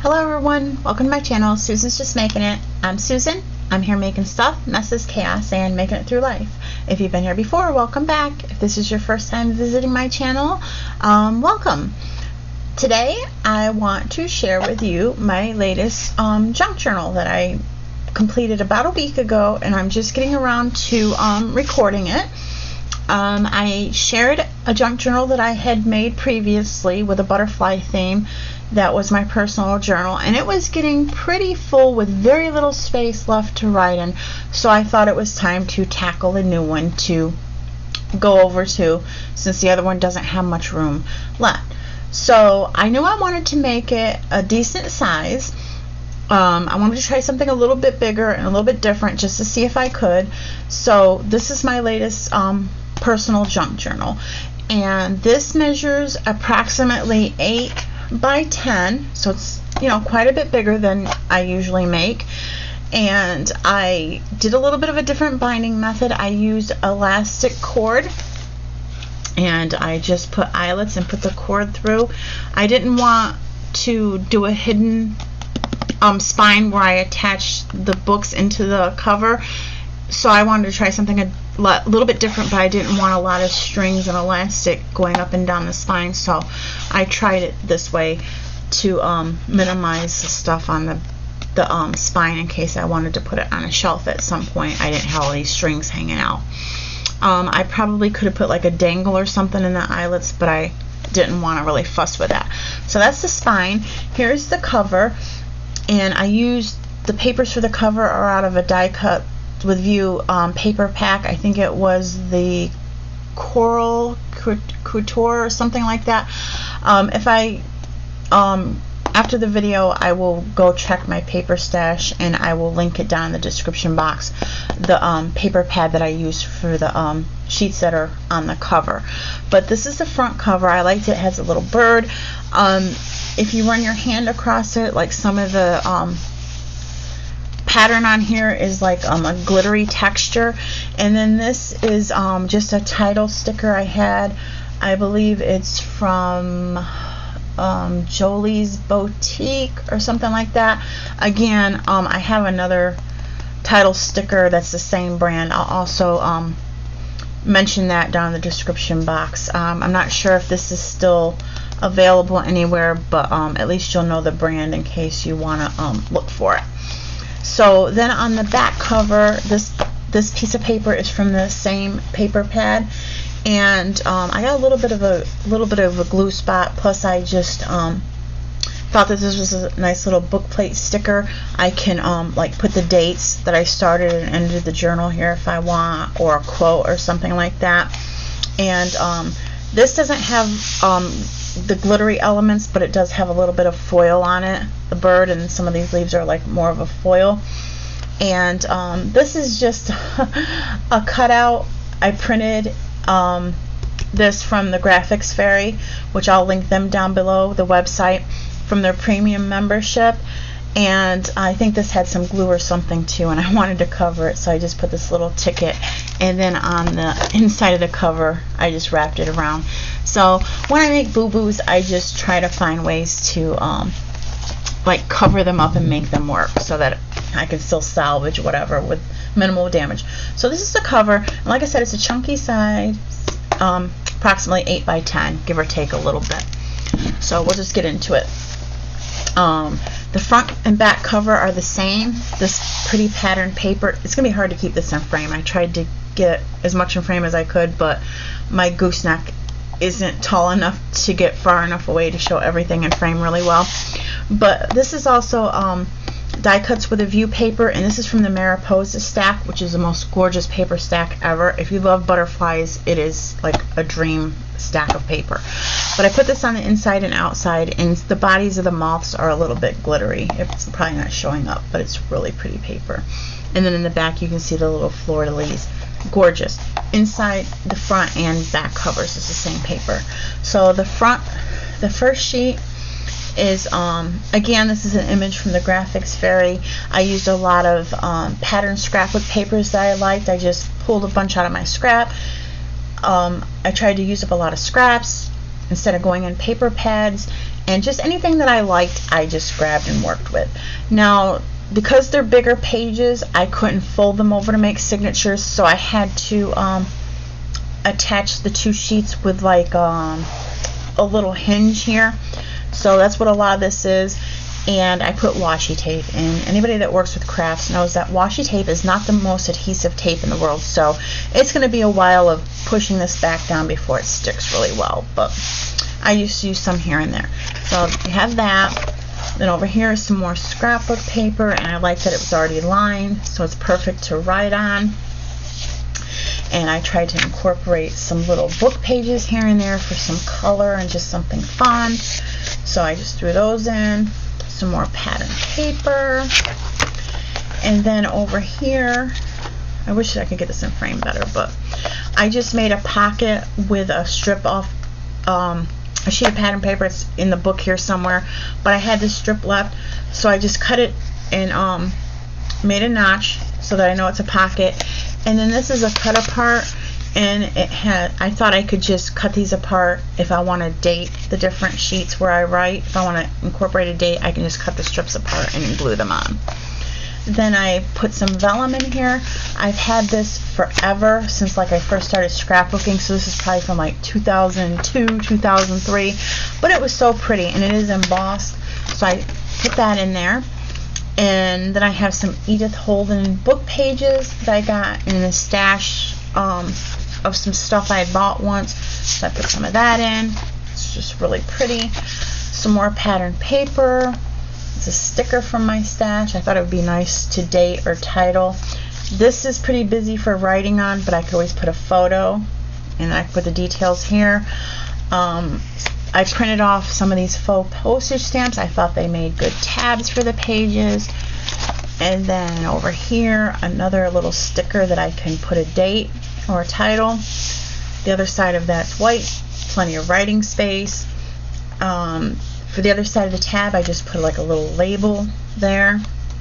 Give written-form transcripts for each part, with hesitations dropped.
Hello everyone, welcome to my channel. Susan's Just Making It. I'm Susan. I'm here making stuff, messes, chaos, and making it through life. If you've been here before, welcome back. If this is your first time visiting my channel, welcome. Today I want to share with you my latest junk journal that I completed about a week ago, and I'm just getting around to recording it. I shared a junk journal that I had made previously with a butterfly theme. That was my personal journal, and it was getting pretty full with very little space left to write in, so I thought it was time to tackle a new one to go over to, since the other one doesn't have much room left. So I knew I wanted to make it a decent size. I wanted to try something a little bit bigger and a little bit different just to see if I could. So this is my latest personal junk journal, and this measures approximately 8 by 10, so it's, you know, quite a bit bigger than I usually make. And I did a little bit of a different binding method. I used elastic cord, and I just put eyelets and put the cord through. I didn't want to do a hidden spine where I attached the books into the cover, so I wanted to try something a little bit different, but I didn't want a lot of strings and elastic going up and down the spine, so I tried it this way to minimize the stuff on the spine in case I wanted to put it on a shelf at some point. I didn't have all these strings hanging out. I probably could have put like a dangle or something in the eyelets, but I didn't want to really fuss with that. So that's the spine. Here's the cover, and I used the papers for the cover are out of a die cut with View paper pack. I think it was the Coral Couture or something like that. After the video, I will go check my paper stash, and I will link it down in the description box, the paper pad that I used for the sheets that are on the cover. But this is the front cover. I liked it. It has a little bird. If you run your hand across it, like some of the pattern on here is like a glittery texture, and then this is just a title sticker I had. I believe it's from Jolie's Boutique or something like that. Again, I have another title sticker that's the same brand. I'll also mention that down in the description box. I'm not sure if this is still available anywhere, but at least you'll know the brand in case you want to look for it. So then on the back cover, this piece of paper is from the same paper pad, and I got a little bit of a glue spot. Plus, I just thought that this was a nice little book plate sticker. I can like put the dates that I started and ended the journal here if I want, or a quote or something like that. And this doesn't have the glittery elements, but it does have a little bit of foil on it. The bird and some of these leaves are like more of a foil. And this is just a cutout. I printed this from the Graphics Fairy, which I'll link them down below, the website, from their premium membership. And I think this had some glue or something too, and I wanted to cover it, so I just put this little ticket, and then on the inside of the cover I just wrapped it around. So when I make boo-boos, I just try to find ways to like cover them up and make them work so that I can still salvage whatever with minimal damage. So this is the cover, and like I said, it's a chunky size, approximately 8 by 10, give or take a little bit. So we'll just get into it. The front and back cover are the same. This pretty patterned paper. It's gonna be hard to keep this in frame. I tried to get as much in frame as I could, but my gooseneck isn't tall enough to get far enough away to show everything in frame really well. But this is also die cuts with a View paper, and this is from the Mariposa stack, which is the most gorgeous paper stack ever. If you love butterflies, it is like a dream stack of paper. But I put this on the inside and outside, and the bodies of the moths are a little bit glittery. It's probably not showing up, but it's really pretty paper. And then in the back you can see the little fleur-de-lis. Gorgeous. Inside, the front and back covers is the same paper. So the front, the first sheet is again, this is an image from the Graphics Fairy. I used a lot of pattern scrapbook papers that I liked. I just pulled a bunch out of my scrap. I tried to use up a lot of scraps instead of going in paper pads, and just anything that I liked, I just grabbed and worked with. Now, because they're bigger pages, I couldn't fold them over to make signatures, so I had to attach the two sheets with like a little hinge here. So that's what a lot of this is. And I put washi tape, and anybody that works with crafts knows that washi tape is not the most adhesive tape in the world, so it's going to be a while of pushing this back down before it sticks really well, but I just use some here and there. So you have that. Then over here is some more scrapbook paper, and I like that it was already lined, so it's perfect to write on. And I tried to incorporate some little book pages here and there for some color and just something fun, so I just threw those in. Some more pattern paper, and then over here, I wish I could get this in frame better, but I just made a pocket with a strip off a sheet of pattern paper. It's in the book here somewhere, but I had this strip left, so I just cut it and made a notch so that I know it's a pocket. And then this is a cut apart, and it had, I thought I could just cut these apart if I want to date the different sheets where I write. If I want to incorporate a date, I can just cut the strips apart and glue them on. Then I put some vellum in here. I've had this forever, since like I first started scrapbooking, so this is probably from like 2002, 2003, but it was so pretty, and it is embossed, so I put that in there. And then I have some Edith Holden book pages that I got in a stash of some stuff I had bought once, so I put some of that in. It's just really pretty. Some more pattern paper. It's a sticker from my stash. I thought it would be nice to date or title. This is pretty busy for writing on, but I could always put a photo, and I put the details here. I printed off some of these faux postage stamps. I thought they made good tabs for the pages. And then over here, another little sticker that I can put a date or a title. The other side of that's white, plenty of writing space. For the other side of the tab, I just put like a little label there.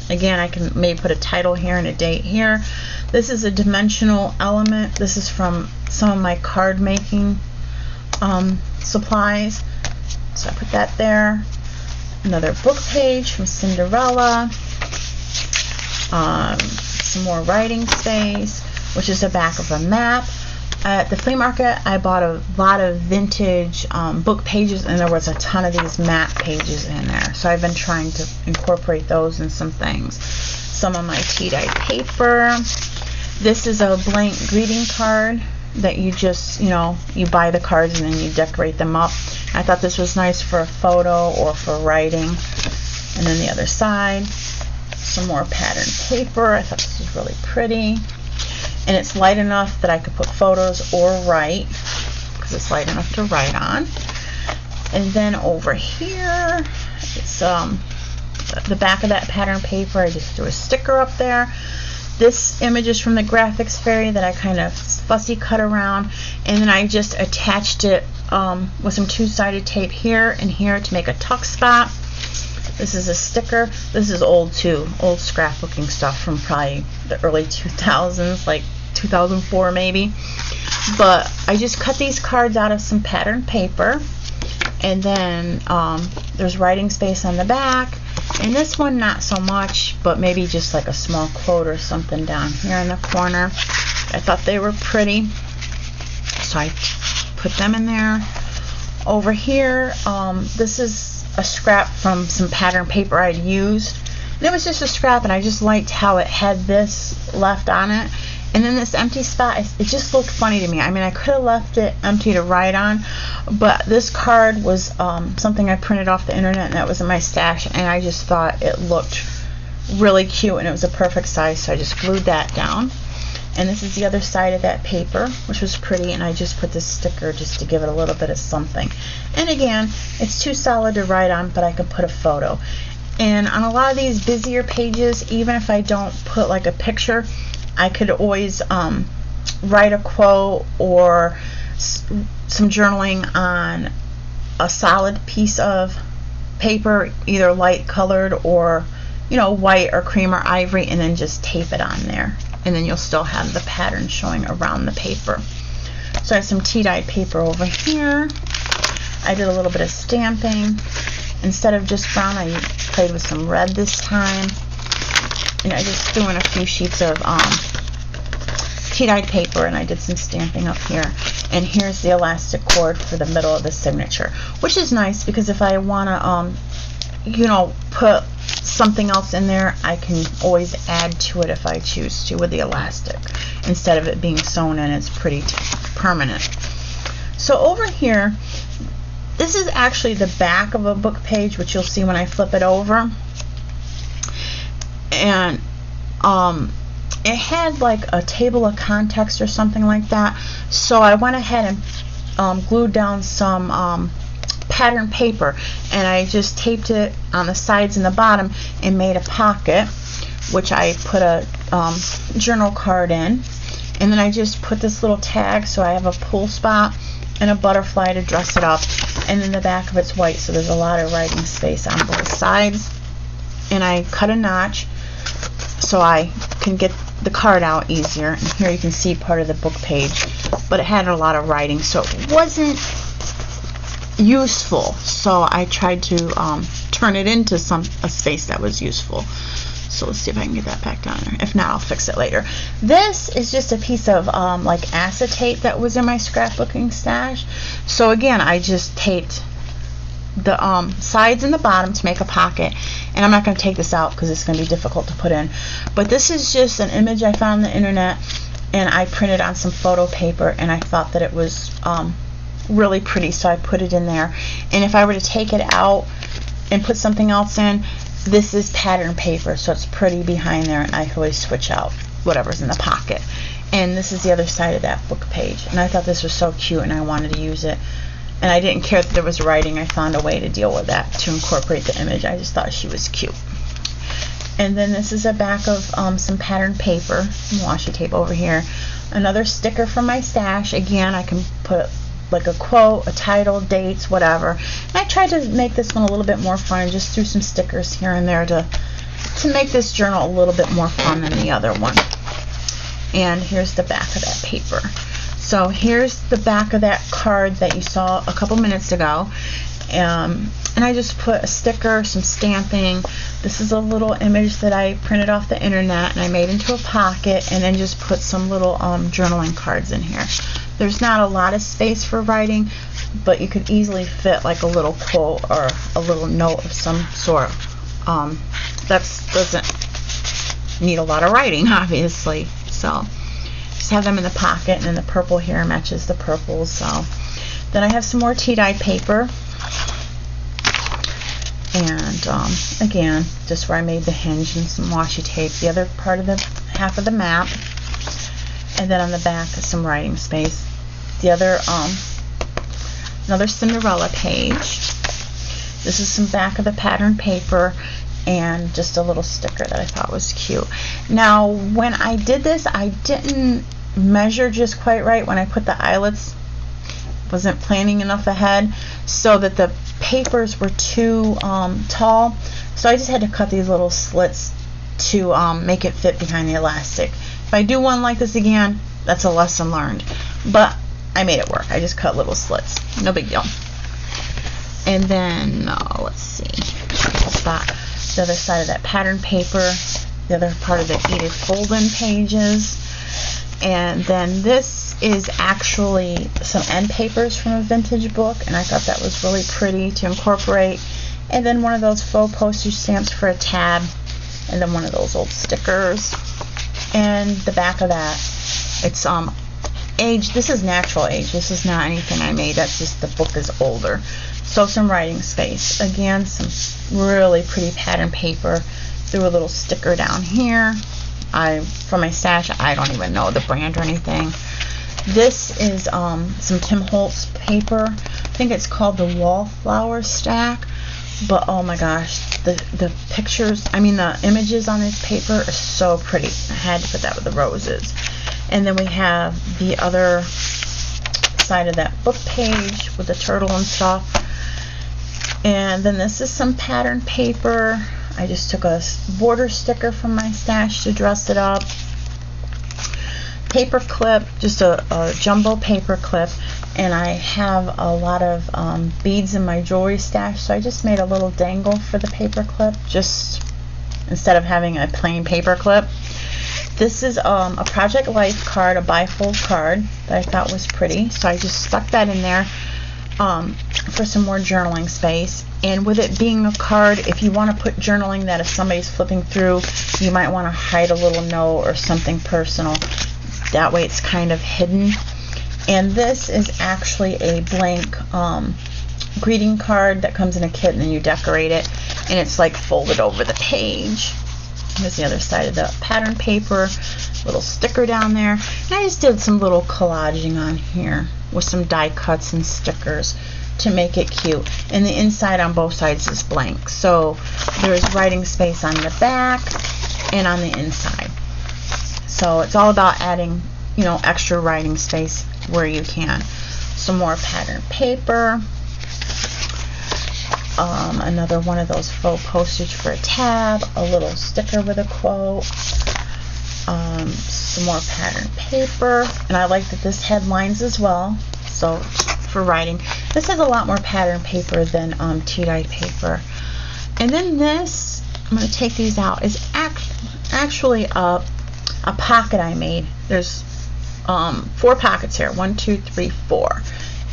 Again, I can maybe put a title here and a date here. This is a dimensional element. This is from some of my card making supplies. So I put that there. Another book page from Cinderella. Some more writing space, which is the back of a map. At the flea market, I bought a lot of vintage book pages, and there was a ton of these map pages in there. So I've been trying to incorporate those in some things. Some of my tea-dyed paper. This is a blank greeting card that you just, you buy the cards and then you decorate them up. I thought this was nice for a photo or for writing. And then the other side, some more pattern paper. I thought this was really pretty. And it's light enough that I could put photos or write, because it's light enough to write on. And then over here, it's the back of that pattern paper. I just threw a sticker up there. This image is from the Graphics Fairy that I kind of fussy cut around, and then I just attached it with some two-sided tape here and here to make a tuck spot. This is a sticker. This is old too, old scrapbooking stuff from probably the early 2000s, like 2004 maybe. But I just cut these cards out of some pattern paper, and then there's writing space on the back. And this one not so much, but maybe just like a small quote or something down here in the corner. I thought they were pretty, so I put them in there. Over here, this is a scrap from some pattern paper I'd used. And it was just a scrap, and I just liked how it had this left on it. And then this empty spot, it just looked funny to me. I mean, I could have left it empty to write on, but this card was something I printed off the internet, and that was in my stash, and I just thought it looked really cute, and it was a perfect size, so I just glued that down. And this is the other side of that paper, which was pretty, and I just put this sticker just to give it a little bit of something. And again, it's too solid to write on, but I could put a photo. And on a lot of these busier pages, even if I don't put like a picture, I could always write a quote or some journaling on a solid piece of paper, either light colored or white or cream or ivory, and then just tape it on there, and then you'll still have the pattern showing around the paper. So I have some tea-dyed paper over here. I did a little bit of stamping. Instead of just brown, I played with some red this time. And I just threw in a few sheets of tea-dyed paper, and I did some stamping up here. And here's the elastic cord for the middle of the signature, which is nice because if I want to, you know, put something else in there, I can always add to it if I choose to with the elastic. Instead of it being sewn in, it's pretty permanent. So over here, this is actually the back of a book page, which you'll see when I flip it over. And it had like a table of contents or something like that. So I went ahead and glued down some pattern paper, and I just taped it on the sides and the bottom and made a pocket, which I put a journal card in. And then I just put this little tag so I have a pull spot and a butterfly to dress it up. And then the back of it's white, so there's a lot of writing space on both sides. And I cut a notch so I can get the card out easier. And here you can see part of the book page, but it had a lot of writing, so it wasn't useful. So I tried to turn it into a space that was useful. So let's see if I can get that back down there. If not, I'll fix it later. This is just a piece of like acetate that was in my scrapbooking stash. So again, I just taped the sides and the bottom to make a pocket. And I'm not going to take this out because it's going to be difficult to put in. But this is just an image I found on the internet, and I printed on some photo paper, and I thought that it was really pretty, so I put it in there. And if I were to take it out and put something else in, this is pattern paper, so it's pretty behind there, and I can always switch out whatever's in the pocket. And this is the other side of that book page, and I thought this was so cute and I wanted to use it. And I didn't care that there was writing. I found a way to deal with that to incorporate the image. I just thought she was cute. And then this is a back of some pattern paper, some washi tape over here. Another sticker from my stash. Again, I can put like a quote, a title, dates, whatever. And I tried to make this one a little bit more fun. Just threw some stickers here and there to make this journal a little bit more fun than the other one. And here's the back of that paper. So here's the back of that card that you saw a couple minutes ago. And I just put a sticker, some stamping. This is a little image that I printed off the internet and I made into a pocket, and then just put some little journaling cards in here. There's not a lot of space for writing, but you could easily fit like a little quote or a little note of some sort. That doesn't need a lot of writing, obviously. So just have them in the pocket, and then the purple here matches the purple. So then I have some more tea-dyed paper, and again, just where I made the hinge, and some washi tape, the other part of the half of the map, and then on the back is some writing space. The other another Cinderella page. This is some back of the pattern paper, and just a little sticker that I thought was cute. Now when I did this, I didn't measure just quite right when I put the eyelets. Wasn't planning enough ahead, so that the papers were too tall, so I just had to cut these little slits to make it fit behind the elastic. If I do one like this again, that's a lesson learned, but I made it work. I just cut little slits, no big deal. And then let's see, spot the other side of that pattern paper, the other part of the Edith Golden pages. And then this is actually some end papers from a vintage book, and I thought that was really pretty to incorporate. And then one of those faux postage stamps for a tab, and then one of those old stickers. And the back of that, it's age. This is natural age. This is not anything I made. That's just the book is older. So some writing space. Again, some really pretty pattern paper. Threw a little sticker down here. From my stash, I don't even know the brand or anything. This is some Tim Holtz paper. I think it's called the Wallflower Stack. But oh my gosh, the pictures, I mean the images on this paper are so pretty. I had to put that with the roses. And then we have the other side of that book page with the turtle and stuff. And then this is some pattern paper. I just took a border sticker from my stash to dress it up. Paper clip, just a jumbo paper clip. and I have a lot of beads in my jewelry stash, so I just made a little dangle for the paper clip, just instead of having a plain paper clip. This is a Project Life card, a bifold card that I thought was pretty, so I just stuck that in there for some more journaling space. And with it being a card, if you want to put journaling that if somebody's flipping through, you might want to hide a little note or something personal. That way it's kind of hidden. And this is actually a blank greeting card that comes in a kit, and then you decorate it, and it's like folded over the page. Here's the other side of the pattern paper, little sticker down there. And I just did some little collaging on here with some die cuts and stickers to make it cute. And the inside on both sides is blank, so there's writing space on the back and on the inside. So it's all about adding, you know, extra writing space where you can. Some more pattern paper. Another one of those faux postage for a tab, a little sticker with a quote, some more pattern paper, and I like that this had lines as well, so for writing. This has a lot more pattern paper than tea-dye paper. And then this, I'm going to take these out, is actually a pocket I made. There's 4 pockets here, 1, 2, 3, 4,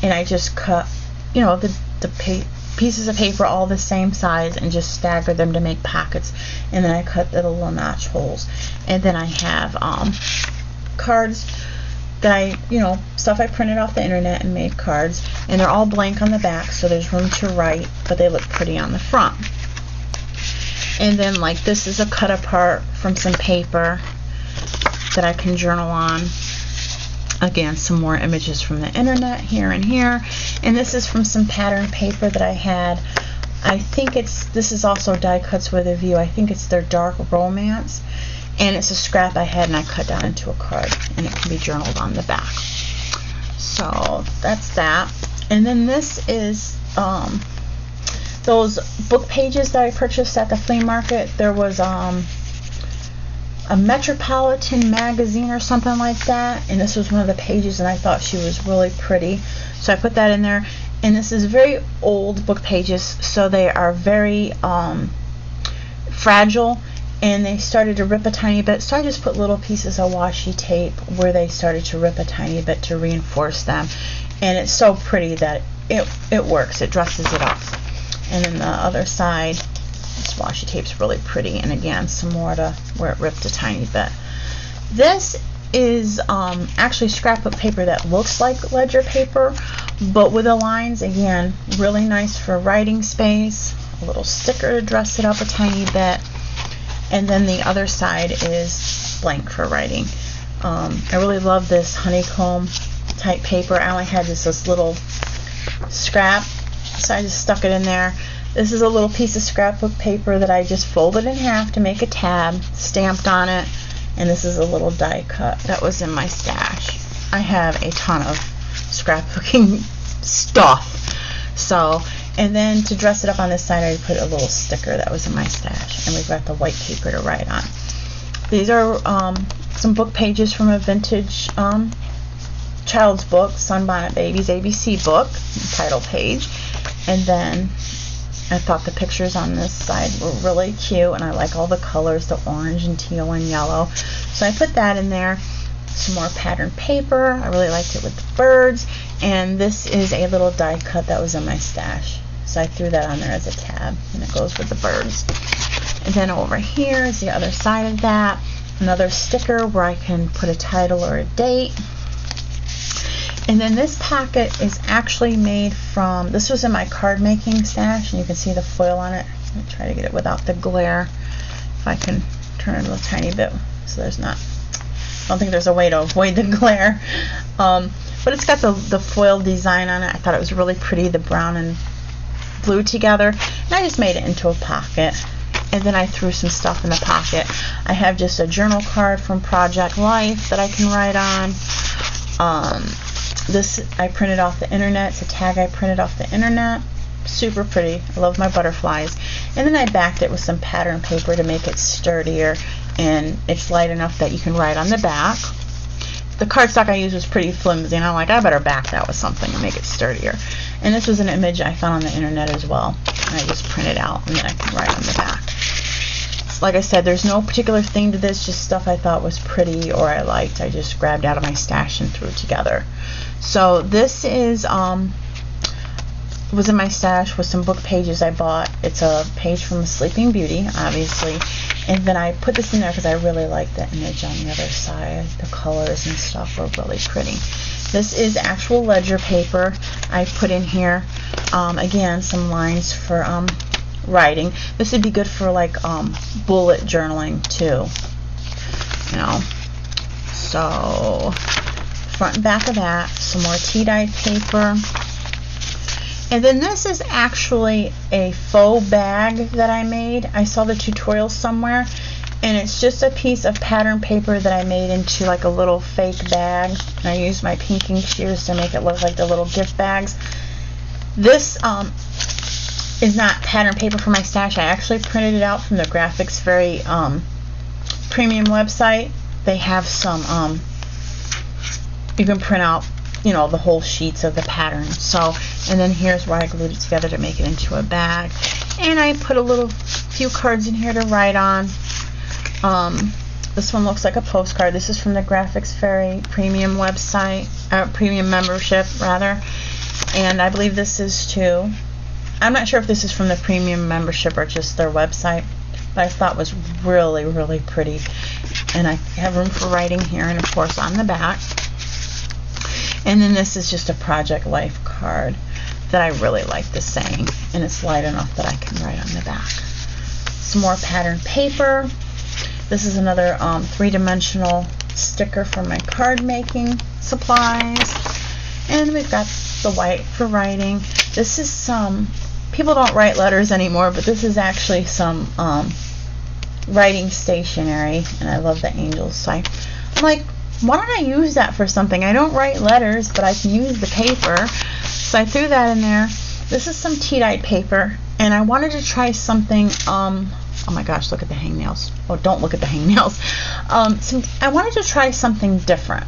and I just cut, you know, the pieces of paper all the same size and just staggered them to make pockets, and then I cut the little notch holes. And then I have cards that stuff I printed off the internet and made cards, and they're all blank on the back, so there's room to write, but they look pretty on the front. And then like this is a cut apart from some paper that I can journal on. Again, some more images from the internet here and here. And this is from some pattern paper that I had. I think this is also die cuts with a view. I think it's their Dark Romance. And it's a scrap I had and I cut down into a card. And it can be journaled on the back. So that's that. And then this is those book pages that I purchased at the flea market. There was a Metropolitan magazine or something like that, and this was one of the pages, and I thought she was really pretty, so I put that in there. And this is very old book pages, so they are very fragile, and they started to rip a tiny bit, so I just put little pieces of washi tape where they started to rip a tiny bit to reinforce them. And it's so pretty that it works, it dresses it up. And then the other side, this washi tape's really pretty, and again some more to where it ripped a tiny bit. This is actually scrapbook paper that looks like ledger paper, but with the lines, again, really nice for writing space. A little sticker to dress it up a tiny bit, and then the other side is blank for writing. I really love this honeycomb type paper. I only had just this little scrap, so I just stuck it in there. This is a little piece of scrapbook paper that I just folded in half to make a tab, stamped on it, and this is a little die cut that was in my stash. I have a ton of scrapbooking stuff. So, and then to dress it up on this side, I put a little sticker that was in my stash, and we've got the white paper to write on. These are some book pages from a vintage child's book, Sunbonnet Babies ABC book, title page. And then I thought the pictures on this side were really cute, and I like all the colors, the orange and teal and yellow, so I put that in there. Some more pattern paper, I really liked it with the birds, and this is a little die cut that was in my stash, so I threw that on there as a tab, and it goes with the birds. And then over here is the other side of that, another sticker where I can put a title or a date. And then this pocket is actually made from, this was in my card making stash, and you can see the foil on it. I'm going to try to get it without the glare. If I can turn it a little tiny bit so there's not, I don't think there's a way to avoid the glare. But it's got the foil design on it. I thought it was really pretty, the brown and blue together. And I just made it into a pocket. And then I threw some stuff in the pocket. I have just a journal card from Project Life that I can write on. This I printed off the internet. It's a tag I printed off the internet. Super pretty. I love my butterflies. And then I backed it with some pattern paper to make it sturdier, and it's light enough that you can write on the back. the cardstock I used was pretty flimsy, and I'm like, I better back that with something and make it sturdier. And this was an image I found on the internet as well, and I just print it out and then I can write on the back. So like I said, there's no particular thing to this, just stuff I thought was pretty or I liked. I just grabbed out of my stash and threw it together. So this is was in my stash with some book pages I bought. It's a page from Sleeping Beauty, obviously, and then I put this in there because I really like the image on the other side. The colors and stuff were really pretty. This is actual ledger paper I put in here. Again, some lines for writing. This would be good for like bullet journaling too, you know. So front and back of that, some more tea-dyed paper. And then this is actually a faux bag that I made. I saw the tutorial somewhere, and it's just a piece of pattern paper that I made into like a little fake bag. And I used my pinking shears to make it look like the little gift bags. This is not pattern paper for my stash. I actually printed it out from the Graphics Very premium website. They have some you can print out, you know, the whole sheets of the pattern. So, and then here's where I glued it together to make it into a bag. And I put a few cards in here to write on. This one looks like a postcard. This is from the Graphics Very premium website, premium membership rather. And I believe this is too. I'm not sure if this is from the premium membership or just their website, but I thought it was really, really pretty. And I have room for writing here, and of course on the back. And then this is just a Project Life card that I really like the saying, and it's light enough that I can write on the back. Some more pattern paper. This is another three-dimensional sticker for my card making supplies. And we've got the white for writing. This is some, people don't write letters anymore, but this is actually some writing stationery, and I love the angels. So I'm like, why don't I use that for something? I don't write letters, but I can use the paper. So I threw that in there. This is some tea-dyed paper, and I wanted to try something, oh my gosh, look at the hangnails. Oh, don't look at the hangnails. I wanted to try something different.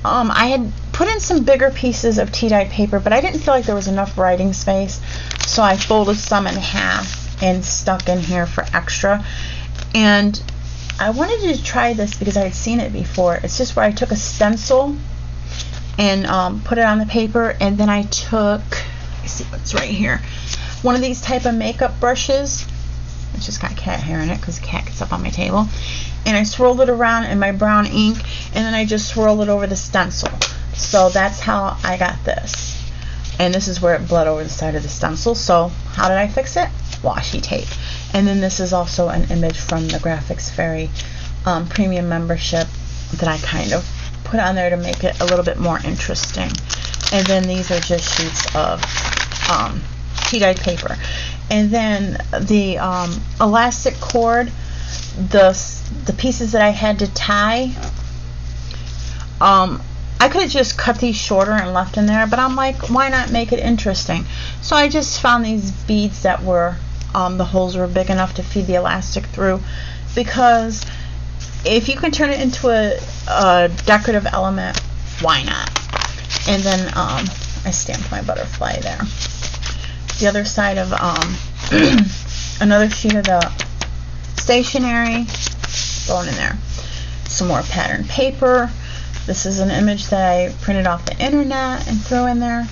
I had put in some bigger pieces of tea-dyed paper, but I didn't feel like there was enough writing space, so I folded some in half and stuck in here for extra. And I wanted to try this because I had seen it before. It's just where I took a stencil and put it on the paper, and then I took, let's see what's right here, one of these type of makeup brushes. It's just got cat hair in it because the cat gets up on my table. And I swirled it around in my brown ink, and then I just swirled it over the stencil. So that's how I got this. And this is where it bled over the side of the stencil. So how did I fix it? Washi tape. And then this is also an image from the Graphics Very premium membership that I kind of put on there to make it a little bit more interesting. And then these are just sheets of tea-dyed paper. And then the elastic cord, the pieces that I had to tie, I could have just cut these shorter and left in there, but I'm like, why not make it interesting? So I just found these beads that were, the holes were big enough to feed the elastic through, because if you can turn it into a decorative element, why not? And then I stamped my butterfly there. The other side of another sheet of the stationery, going in there. Some more pattern paper. This is an image that I printed off the internet and threw in there.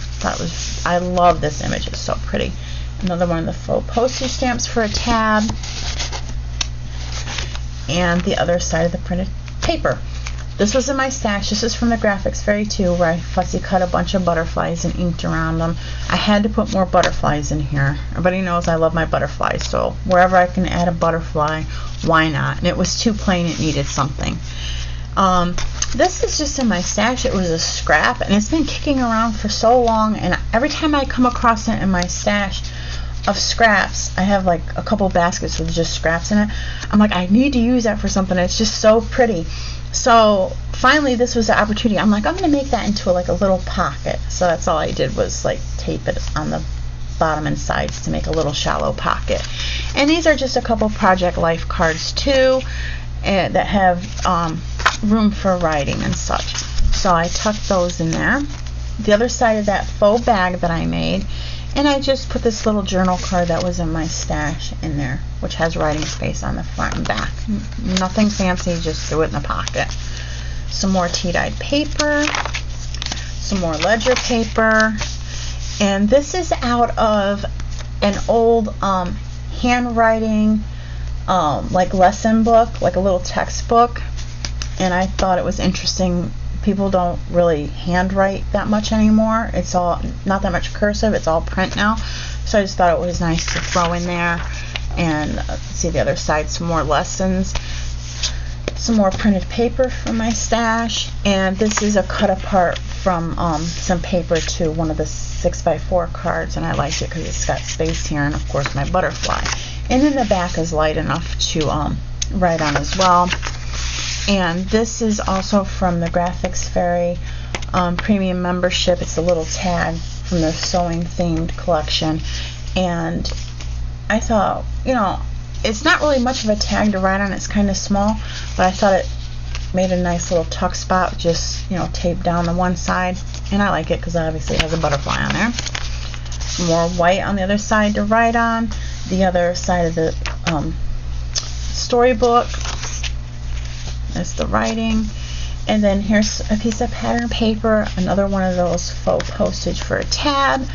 I love this image, it's so pretty. Another one of the faux postage stamps for a tab. And the other side of the printed paper. This was in my stash. This is from the Graphics Very too, where I fussy cut a bunch of butterflies and inked around them. I had to put more butterflies in here. Everybody knows I love my butterflies, so wherever I can add a butterfly, why not? And it was too plain, it needed something. This is just in my stash. It was a scrap, and it's been kicking around for so long, and every time I come across it in my stash of scraps, I have like a couple baskets with just scraps in it. I'm like, I need to use that for something. It's just so pretty. So finally this was the opportunity. I'm like, I'm gonna make that into like a little pocket. So that's all I did was like tape it on the bottom and sides to make a little shallow pocket. And these are just a couple Project Life cards too, that have room for writing and such. So I tucked those in there. The other side of that faux bag that I made, and I just put this little journal card that was in my stash in there, which has writing space on the front and back. Nothing fancy, just threw it in the pocket. Some more tea-dyed paper, some more ledger paper, and this is out of an old handwriting like lesson book, like a little textbook, and I thought it was interesting. People don't really handwrite that much anymore. It's all not that much cursive, it's all print now, so I just thought it was nice to throw in there. And see the other side, some more lessons, some more printed paper from my stash, and this is a cut apart from some paper to one of the 6x4 cards, and I liked it because it's got space here, and of course my butterfly. And then the back is light enough to write on as well. And this is also from the Graphics Fairy premium membership. It's a little tag from the sewing themed collection, and I thought, you know, it's not really much of a tag to write on, it's kind of small, but I thought it made a nice little tuck spot, just, you know, taped down the one side, and I like it because obviously it has a butterfly on there. More white on the other side to write on. The other side of the storybook, that's the writing. And then here's a piece of pattern paper, another one of those faux postage for a tab.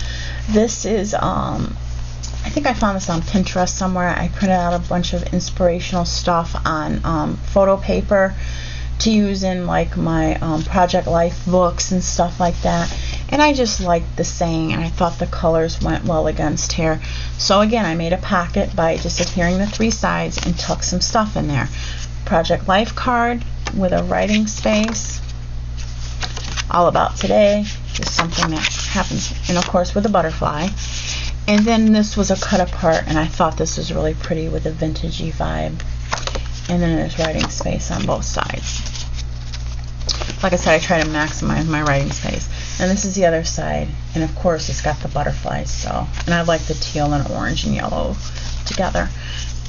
This is I think I found this on Pinterest somewhere. I printed out a bunch of inspirational stuff on photo paper to use in like my Project Life books and stuff like that. And I just liked the saying, and I thought the colors went well against here. So again, I made a pocket by just adhering the three sides and tucked some stuff in there. Project Life card with a writing space, all about today, just something that happens, and of course with a butterfly. And then this was a cut apart, and I thought this was really pretty with a vintagey vibe. And then there's writing space on both sides. Like I said, I try to maximize my writing space. And this is the other side, and of course it's got the butterflies. So, and I like the teal and orange and yellow together.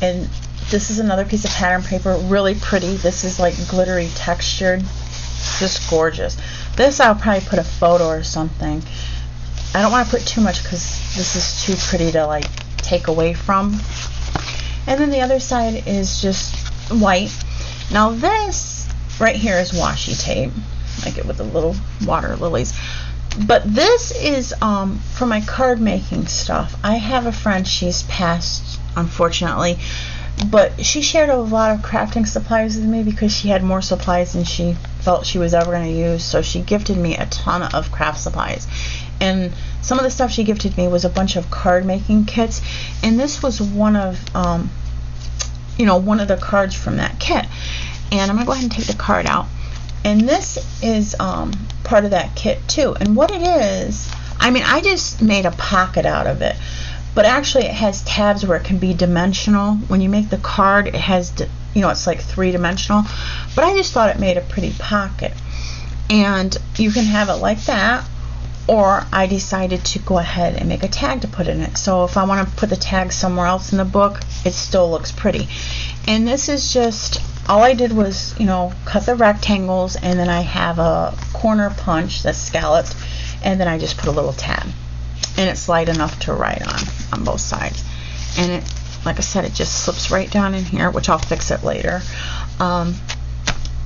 And this is another piece of pattern paper, really pretty. This is like glittery textured, just gorgeous. This I'll probably put a photo or something. I don't want to put too much because this is too pretty to like take away from. And then the other side is just white. Now this right here is washi tape, like it with the little water lilies. But this is for my card making stuff. I have a friend, she's passed unfortunately, but she shared a lot of crafting supplies with me because she had more supplies than she felt she was ever going to use. So she gifted me a ton of craft supplies, and some of the stuff she gifted me was a bunch of card making kits, and this was one of you know, one of the cards from that kit. And I'm gonna go ahead and take the card out, and this is part of that kit too. And what it is, I mean, I just made a pocket out of it, but actually it has tabs where it can be dimensional. When you make the card, it has, you know, it's like three-dimensional, but I just thought it made a pretty pocket. And you can have it like that, or I decided to go ahead and make a tag to put in it. So if I want to put the tag somewhere else in the book, it still looks pretty. And this is just, all I did was, you know, cut the rectangles, and then I have a corner punch that's scalloped, and then I just put a little tab. And it's light enough to write on both sides. And it, like I said, it just slips right down in here, which I'll fix it later. And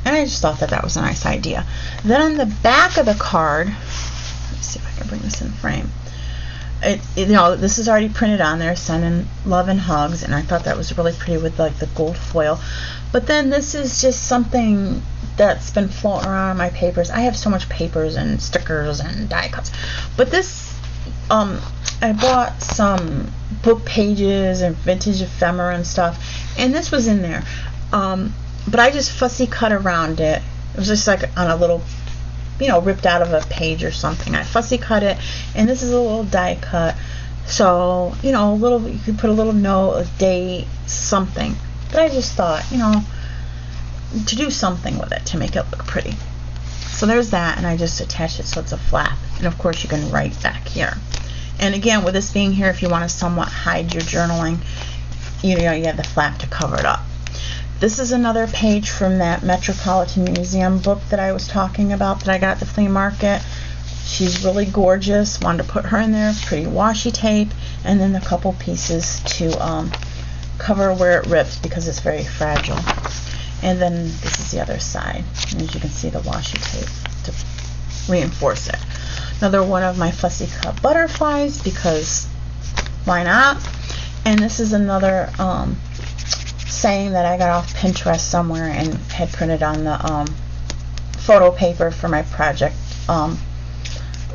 I just thought that that was a nice idea. Then on the back of the card, let's see if I can bring this in frame. You know, this is already printed on there, sending love and hugs, and I thought that was really pretty with like the gold foil. But then this is just something that's been floating around on my papers. I have so much papers and stickers and die cuts. But this, I bought some book pages and vintage ephemera and stuff, and this was in there. But I just fussy cut around it. It was just like on a little, you know, ripped out of a page or something. I fussy cut it, and this is a little die cut. So, you know, a little, you could put a little note, a date, something. But I just thought, you know, to do something with it to make it look pretty. So there's that, and I just attached it so it's a flap. And of course you can write back here. And again, with this being here, if you want to somewhat hide your journaling, you know, you have the flap to cover it up. This is another page from that Metropolitan Museum book that I was talking about that I got at the flea market. She's really gorgeous. Wanted to put her in there. Pretty washi tape, and then a couple pieces to cover where it rips because it's very fragile. And then this is the other side, and as you can see, the washi tape to reinforce it. Another one of my fussy cut butterflies, because why not? And this is another saying that I got off Pinterest somewhere and had printed on the photo paper for my Project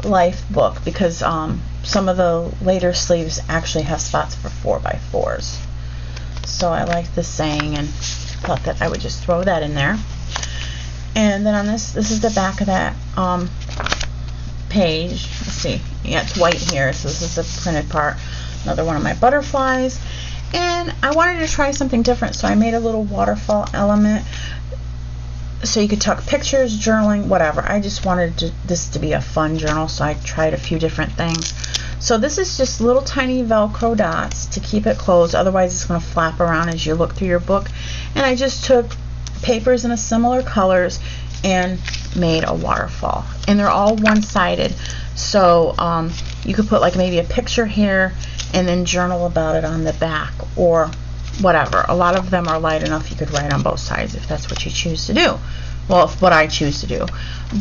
Life book, because some of the later sleeves actually have spots for 4x4s. So I like this saying and thought that I would just throw that in there. And then on this is the back of that page. Let's see. Yeah, it's white here, so this is the printed part. Another one of my butterflies. And I wanted to try something different, so I made a little waterfall element so you could tuck pictures, journaling, whatever. I just wanted this to be a fun journal, so I tried a few different things. So this is just little tiny Velcro dots to keep it closed, otherwise it's going to flap around as you look through your book. And I just took papers in a similar colors and made a waterfall. And they're all one-sided, so you could put like maybe a picture here and then journal about it on the back or whatever. A lot of them are light enough you could write on both sides if that's what you choose to do. Well, what I choose to do.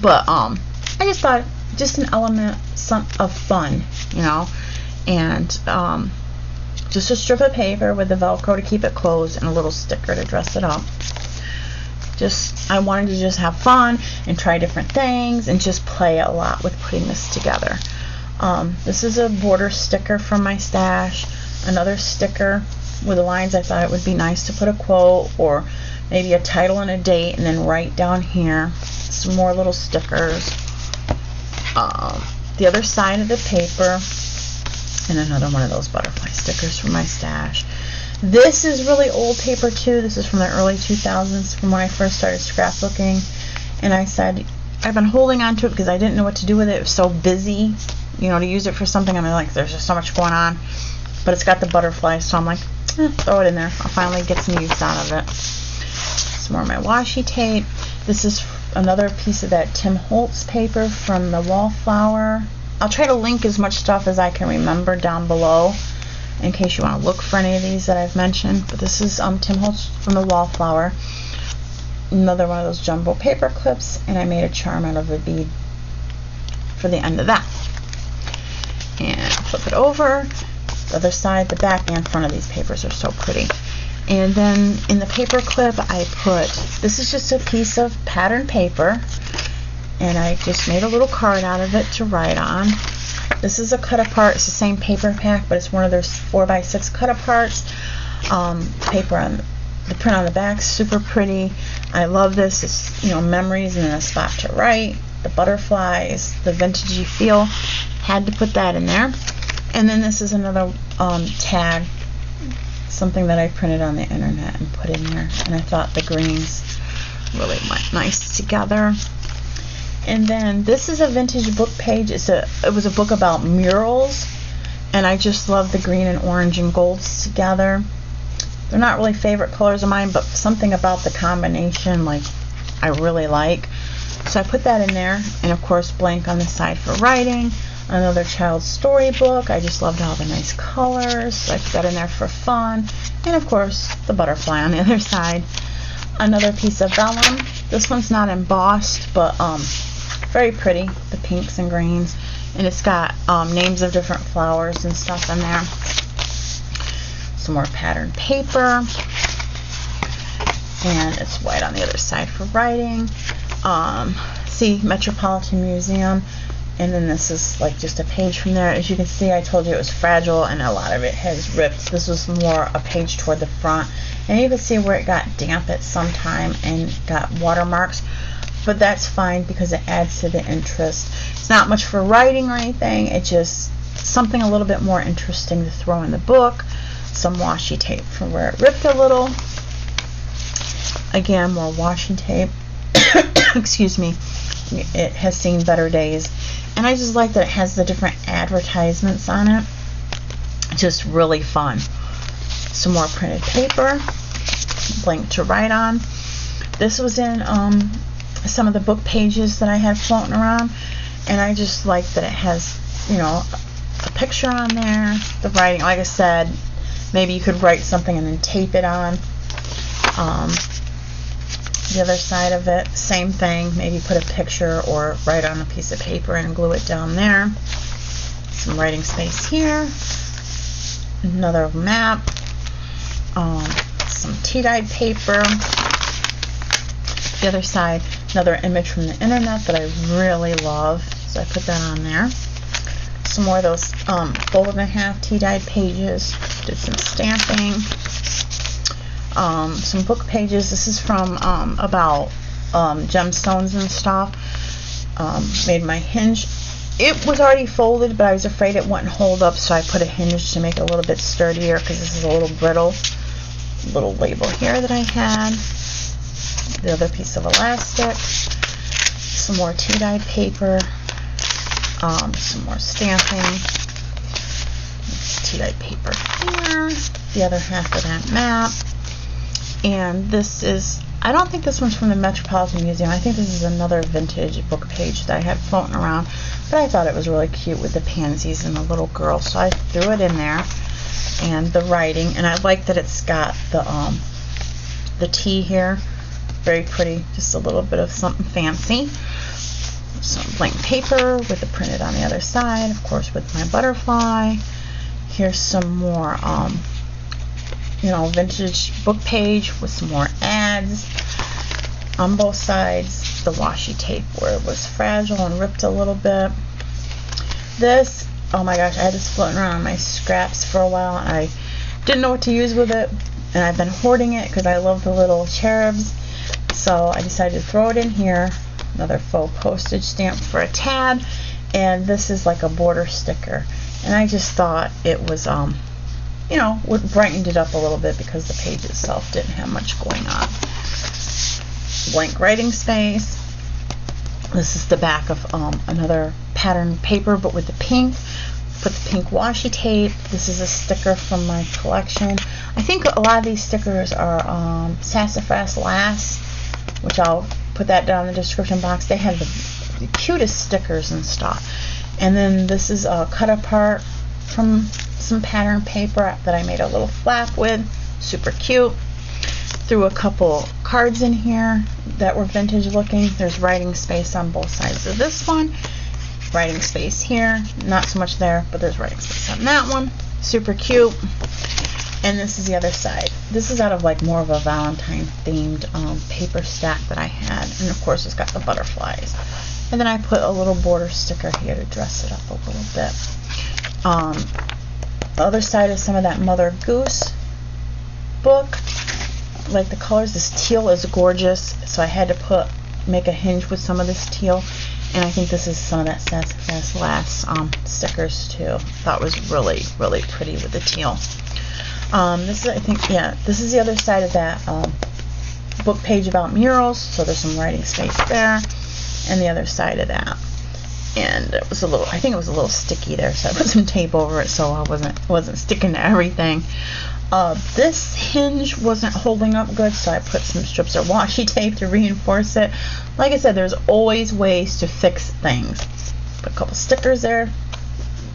But I just thought just an element of fun, you know, and just a strip of paper with the Velcro to keep it closed and a little sticker to dress it up. I wanted to just have fun and try different things and just play a lot with putting this together. This is a border sticker from my stash. Another sticker with the lines. I thought it would be nice to put a quote or maybe a title and a date, and then right down here some more little stickers. The other side of the paper, and another one of those butterfly stickers from my stash. This is really old paper too. This is from the early 2000s, from when I first started scrapbooking, and I said I've been holding on to it because I didn't know what to do with it. It was so busy, you know, to use it for something. I mean, like, there's just so much going on, but it's got the butterflies, so I'm like, throw it in there. I'll finally get some use out of it. Some more of my washi tape. This is another piece of that Tim Holtz paper from the Wallflower. I'll try to link as much stuff as I can remember down below in case you want to look for any of these that I've mentioned. But this is Tim Holtz from the Wallflower. Another one of those jumbo paper clips, and I made a charm out of a bead for the end of that. And flip it over. The other side, the back and front of these papers are so pretty. And then in the paper clip I put, this is just a piece of patterned paper, and I just made a little card out of it to write on. This is a cut apart. It's the same paper pack, but it's one of their 4x6 cut aparts. Paper on the print on the back, super pretty. I love this. It's, you know, memories and then a spot to write. The butterflies, the vintagey feel. Had to put that in there. And then this is another tag, something that I printed on the internet and put in there. And I thought the greens really went nice together. And then this is a vintage book page. It was a book about murals, and I just love the green and orange and golds together. They're not really favorite colors of mine, but something about the combination, like, I really like. So I put that in there, and of course blank on the side for writing. Another child's storybook. I just loved all the nice colors, so I put that in there for fun. And of course the butterfly on the other side. Another piece of vellum. This one's not embossed, but very pretty, the pinks and greens, and it's got names of different flowers and stuff in there. Some more patterned paper, and it's white on the other side for writing. See, Metropolitan Museum, and then this is like just a page from there. As you can see, I told you it was fragile and a lot of it has ripped. This was more a page toward the front, and you can see where it got damp at some time and got watermarks, but that's fine because it adds to the interest. It's not much for writing or anything, it's just something a little bit more interesting to throw in the book. Some washi tape from where it ripped a little. Again, more washi tape. Excuse me. It has seen better days, and I just like that it has the different advertisements on it. Just really fun. Some more printed paper. blank to write on. This was in some of the book pages that I had floating around, and I just like that it has, you know, a picture on there, the writing. Like I said, maybe you could write something and then tape it on. The other side of it, same thing, maybe put a picture or write on a piece of paper and glue it down there. Some writing space here, another map, some tea-dyed paper. The other side, another image from the internet that I really love, so I put that on there. Some more of those folded in half tea-dyed pages, did some stamping. Some book pages. This is from about gemstones and stuff. Made my hinge. It was already folded, but I was afraid it wouldn't hold up, so I put a hinge to make it a little bit sturdier because this is a little brittle. Little label here that I had. The other piece of elastic. Some more tea-dyed paper. Some more stamping. Tea-dyed paper here. The other half of that map. And this is, I don't think this one's from the Metropolitan Museum. I think this is another vintage book page that I had floating around, but I thought it was really cute with the pansies and the little girl, so I threw it in there. And the writing, and I like that it's got the T here, very pretty, just a little bit of something fancy. Some blank paper with it printed on the other side, of course, with my butterfly. Here's some more you know, vintage book page with some more ads on both sides. The washi tape where it was fragile and ripped a little bit. This, oh my gosh, I had this floating around on my scraps for a while, and I didn't know what to use with it, and I've been hoarding it because I love the little cherubs, so I decided to throw it in here. Another faux postage stamp for a tab, and this is like a border sticker, and I just thought it was you know, would brightened it up a little bit because the page itself didn't have much going on. Blank writing space. This is the back of another pattern paper, but with the pink. Put the pink washi tape. This is a sticker from my collection. I think a lot of these stickers are Sassafras Lass, which I'll put that down in the description box. They have the cutest stickers and stuff. And then this is a cut apart from some pattern paper that I made a little flap with. Super cute. Threw a couple cards in here that were vintage looking. There's writing space on both sides of this one. Writing space here. Not so much there, but there's writing space on that one. Super cute. And this is the other side. This is out of like more of a Valentine themed paper stack that I had. And of course it's got the butterflies. And then I put a little border sticker here to dress it up a little bit. The other side is some of that Mother Goose book. Like the colors, this teal is gorgeous, so I had to make a hinge with some of this teal. And I think this is some of that Sassafras Lass stickers too. That was really, really pretty with the teal. This is, I think, yeah, this is the other side of that book page about murals. So there's some writing space there, and the other side of that. And it was a little, I think it was a little sticky there, so I put some tape over it so I wasn't sticking to everything. This hinge wasn't holding up good, so I put some strips of washi tape to reinforce it. Like I said, there's always ways to fix things. Put a couple stickers there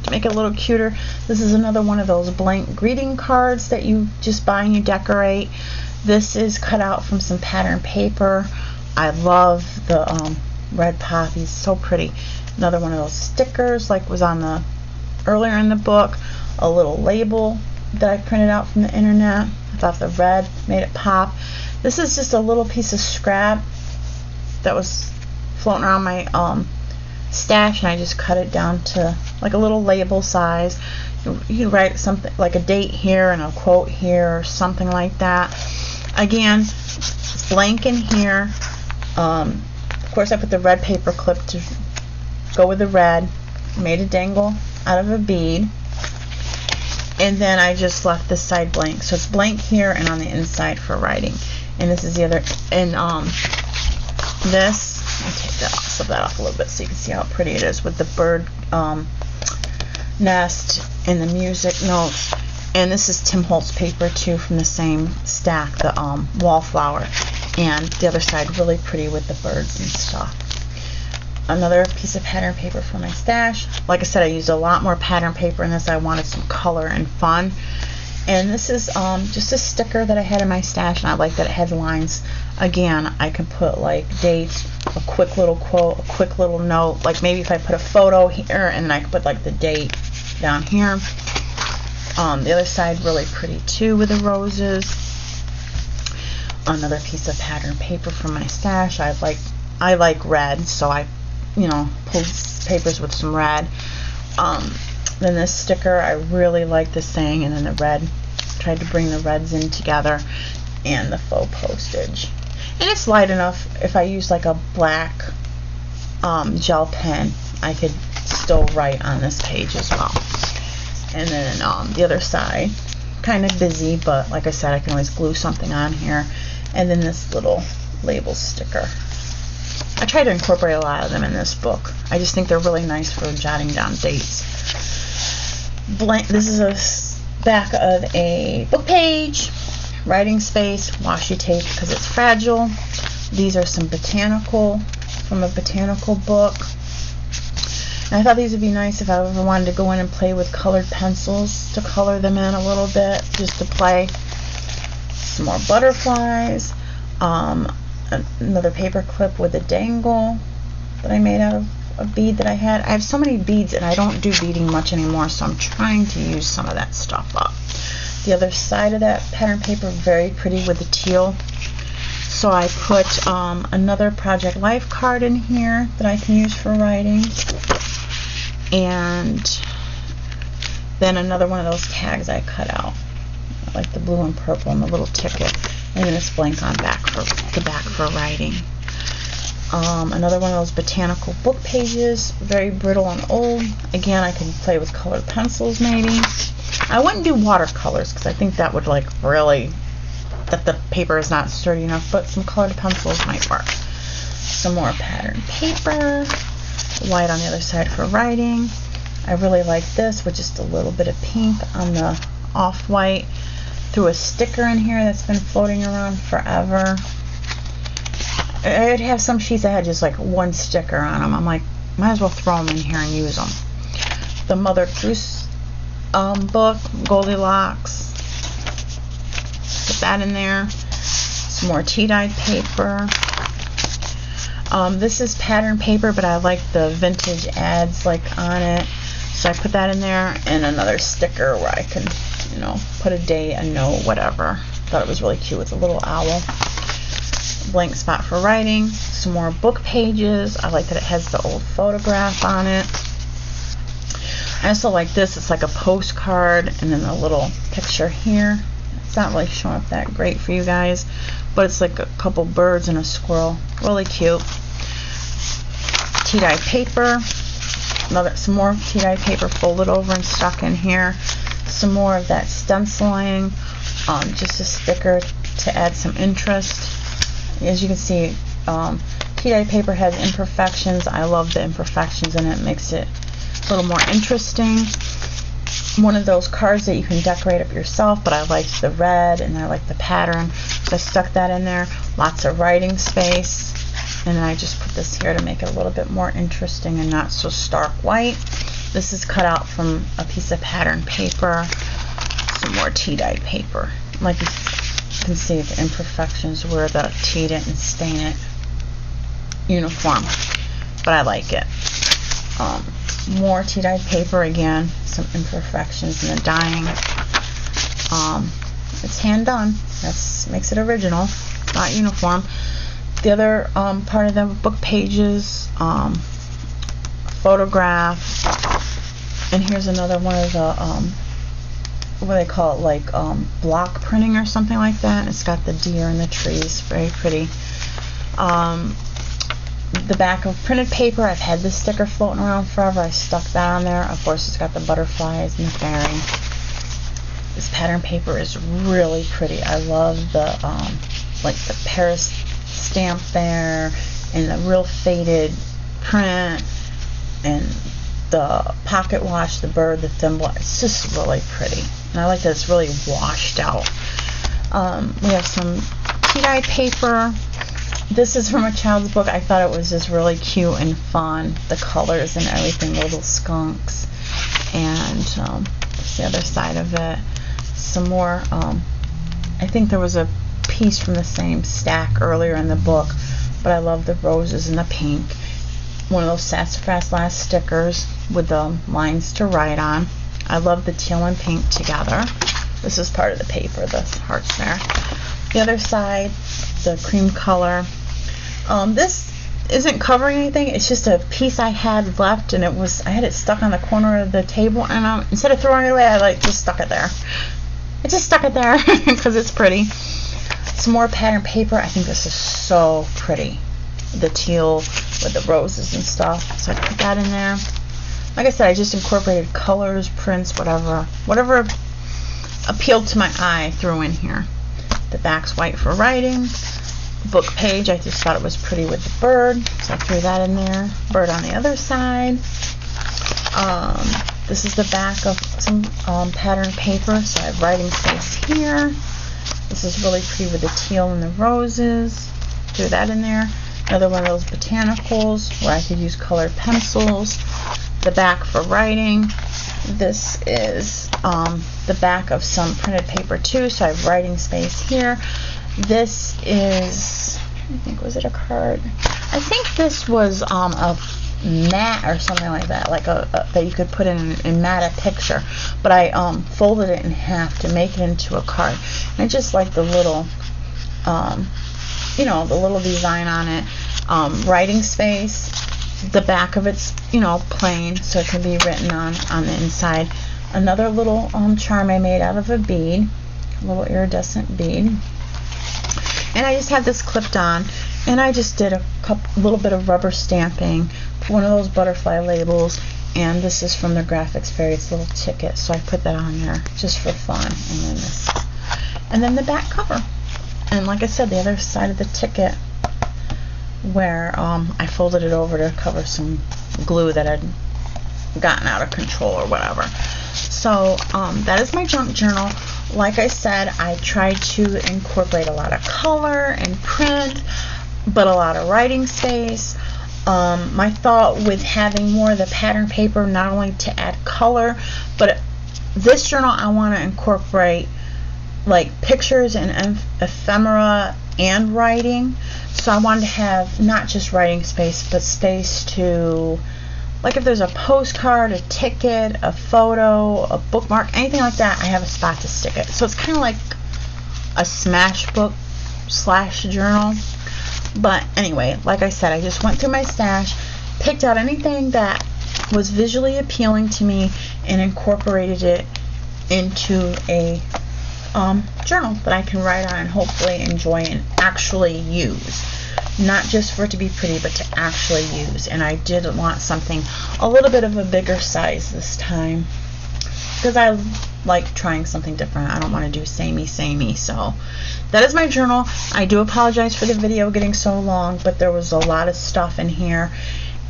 to make it a little cuter. This is another one of those blank greeting cards that you just buy and you decorate. This is cut out from some pattern paper. I love the red poppies, so pretty. Another one of those stickers like was on the earlier in the book. A little label that I printed out from the internet. I thought the red made it pop. This is just a little piece of scrap that was floating around my stash, and I just cut it down to like a little label size. You can write something like a date here and a quote here or something like that. Again, it's blank in here. Of course I put the red paper clip to go with the red, made a dangle out of a bead, and then I just left this side blank, so it's blank here and on the inside for writing. And this is the other, and this, I'll take that off, slip that off a little bit so you can see how pretty it is with the bird nest and the music notes. And this is Tim Holtz paper too, from the same stack, the wallflower. And the other side really pretty with the birds and stuff. Another piece of pattern paper for my stash. Like I said, I used a lot more pattern paper in this. I wanted some color and fun. And this is just a sticker that I had in my stash, and I like that it had lines. Again, I can put like dates, a quick little quote, a quick little note, like maybe if I put a photo here and then I could put like the date down here. The other side really pretty too with the roses. Another piece of pattern paper from my stash. I like red, so I pulled papers with some red. Then this sticker, I really like this thing, and then the red, tried to bring the reds in together, and the faux postage. And it's light enough, if I use like a black gel pen, I could still write on this page as well. And then the other side, kind of busy, but like I said, I can always glue something on here. And then this little label sticker. I try to incorporate a lot of them in this book. I just think they're really nice for jotting down dates. This is a back of a book page, writing space, washi tape because it's fragile. These are some botanical, from a botanical book. And I thought these would be nice if I ever wanted to go in and play with colored pencils, to color them in a little bit, just to play. Some more butterflies. Another paper clip with a dangle that I made out of a bead that I had. I have so many beads and I don't do beading much anymore, so I'm trying to use some of that stuff up. The other side of that pattern paper, very pretty with the teal. So I put another Project Life card in here that I can use for writing. And then another one of those tags I cut out. I like the blue and purple and the little ticket. And then this blank on the back for writing. Another one of those botanical book pages, very brittle and old. Again, I can play with colored pencils maybe. I wouldn't do watercolors because I think that would like really, that the paper is not sturdy enough, but some colored pencils might work. Some more pattern paper, white on the other side for writing. I really like this with just a little bit of pink on the off-white. Threw a sticker in here that's been floating around forever. I'd have some sheets that had just like one sticker on them. I'm like, might as well throw them in here and use them. The Mother Goose book, Goldilocks. Put that in there. Some more tea-dyed paper. This is pattern paper, but I like the vintage ads like on it. So I put that in there, and another sticker where I can, put a date, a note, whatever. Thought it was really cute with a little owl. Blank spot for writing. Some more book pages. I like that it has the old photograph on it. I also like this. It's like a postcard and then a little picture here. It's not really showing up that great for you guys, but it's like a couple birds and a squirrel. Really cute. Tea-dye paper. Some more tea-dye paper folded over and stuck in here. Some more of that stenciling. Just a sticker to add some interest. As you can see, tea-dye paper has imperfections. I love the imperfections in it. It makes it a little more interesting. One of those cards that you can decorate up yourself, but I liked the red and I like the pattern, so I stuck that in there. Lots of writing space, and then I just put this here to make it a little bit more interesting and not so stark white. This is cut out from a piece of pattern paper. Some more tea-dyed paper. Like you can see the imperfections where the tea didn't stain it uniform, but I like it. More tea-dyed paper again, some imperfections in the dyeing. It's hand done. That makes it original, not uniform. The other part of the book pages, photograph, and here's another one of the what do they call it, like block printing or something like that. It's got the deer and the trees, very pretty. The back of printed paper, I've had this sticker floating around forever. I stuck that on there. Of course, it's got the butterflies and the fairy. This pattern paper is really pretty. I love the like the Paris stamp there and the real faded print, and the pocket wash, the bird, the thimble. It's just really pretty, and I like that it's really washed out. We have some tea-dye paper. This is from a child's book. I thought it was just really cute and fun. The colors and everything, little skunks. And the other side of it, some more. I think there was a piece from the same stack earlier in the book, but I love the roses and the pink. One of those Sassafras Last stickers with the lines to write on. I love the teal and pink together. This is part of the paper, the hearts there. The other side, the cream color. This isn't covering anything. It's just a piece I had left, and I had it stuck on the corner of the table, and instead of throwing it away, I just stuck it there. I just stuck it there because it's pretty. Some more pattern paper. I think this is so pretty. The teal with the roses and stuff. So I put that in there. Like I said, I just incorporated colors, prints, whatever appealed to my eye, threw in here. The back's white for writing. Book page, I just thought it was pretty with the bird, so I threw that in there. Bird on the other side. This is the back of some pattern paper, so I have writing space here. This is really pretty with the teal and the roses. Threw that in there. Another one of those botanicals where I could use colored pencils. The back for writing. This is the back of some printed paper too, so I have writing space here. This is, I think, was it a card? I think this was a mat or something like that, like that you could put in and mat a picture. But I folded it in half to make it into a card. And I just like the little, the little design on it. Writing space. The back of it's, plain, so it can be written on the inside. Another little charm I made out of a bead, a little iridescent bead. And I just had this clipped on, and I just did a little bit of rubber stamping, one of those butterfly labels, and this is from the Graphics Fairy's little ticket, so I put that on there just for fun. And then the back cover, and like I said, the other side of the ticket where I folded it over to cover some glue that had gotten out of control or whatever. So that is my junk journal. Like I said, I tried to incorporate a lot of color and print, but a lot of writing space. My thought with having more of the pattern paper, not only to add color, but this journal I want to incorporate like pictures and ephemera and writing. So I wanted to have not just writing space, but space to, like if there's a postcard, a ticket, a photo, a bookmark, anything like that, I have a spot to stick it. So it's kind of like a smash book / journal. But anyway, like I said, I just went through my stash, picked out anything that was visually appealing to me, and incorporated it into a journal that I can write on and hopefully enjoy and actually use. Not just for it to be pretty, but to actually use. And I did want something a little bit of a bigger size this time, because I like trying something different. I don't want to do samey. So that is my journal. I do apologize for the video getting so long, but there was a lot of stuff in here,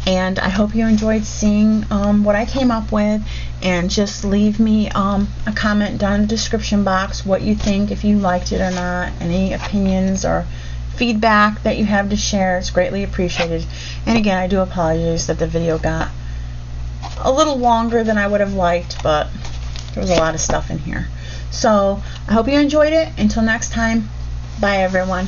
and I hope you enjoyed seeing what I came up with. And just leave me a comment down in the description box what you think, if you liked it or not, any opinions or feedback that you have to share. It's greatly appreciated. And again, I do apologize that the video got a little longer than I would have liked, but there was a lot of stuff in here. So I hope you enjoyed it. Until next time, bye everyone.